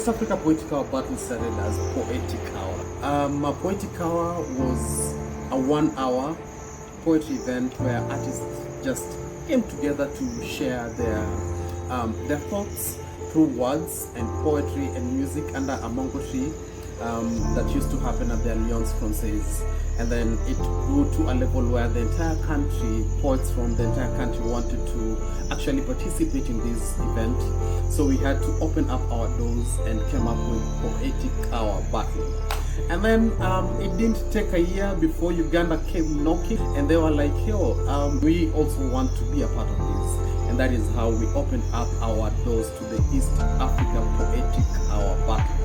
East Africa Poetic Hour battle started as Poetic Hour. A Poetic Hour was a 1 hour poetry event where artists just came together to share their thoughts through words and poetry and music under a mango tree that used to happen at the Alliance Francaise. And then it grew to a level where the entire country, poets from the entire country wanted to actually participate in this event. So we had to open up our doors and came up with Poetic Hour Battle. And then it didn't take a year before Uganda came knocking, and they were like, yo, we also want to be a part of this. And that is how we opened up our doors to the East Africa Poetic Hour Battle.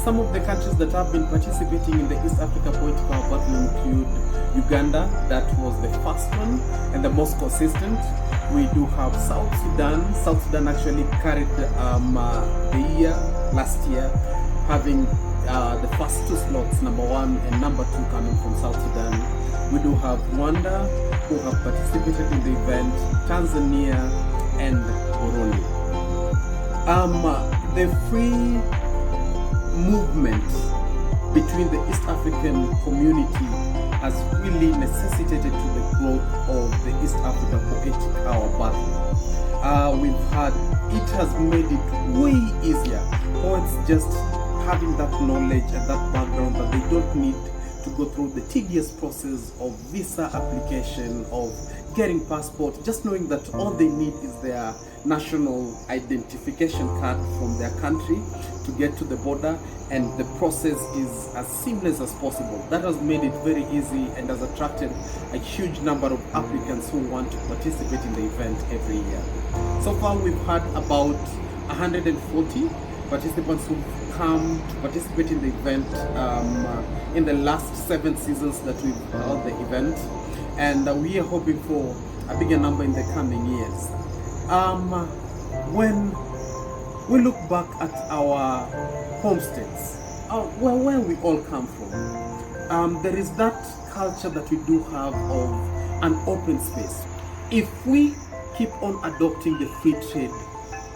Some of the countries that have been participating in the East Africa Poetic Hour Battle include Uganda, that was the first one and the most consistent. We do have South Sudan. South Sudan actually carried the year last year, having the first two slots, number 1 and number 2, coming from South Sudan. We do have Rwanda, who have participated in the event, Tanzania, and Burundi. The free movement between the East African community has really necessitated to the growth of the East Africa Poetic Hour Battle. It has made it way easier. Poets just having that knowledge and that background that they don't need to go through the tedious process of visa application, of getting passport, just knowing that all they need is their national identification card from their country to get to the border, and the process is as seamless as possible. That has made it very easy and has attracted a huge number of applicants who want to participate in the event every year. So far we've had about 140 participants who come to participate in the event in the last 7 seasons that we've held the event, and we are hoping for a bigger number in the coming years. When we look back at our homesteads, where we all come from, there is that culture that we do have of an open space. If we keep on adopting the free trade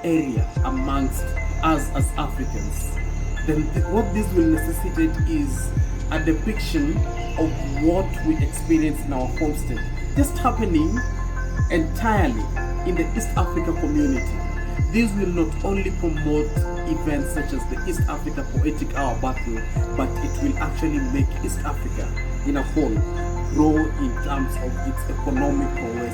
area amongst us as Africans, then what this will necessitate is a depiction of what we experience in our homestead, just happening entirely in the East Africa community. This will not only promote events such as the East Africa Poetic Hour Battle, but it will actually make East Africa in a whole grow in terms of its economic progress.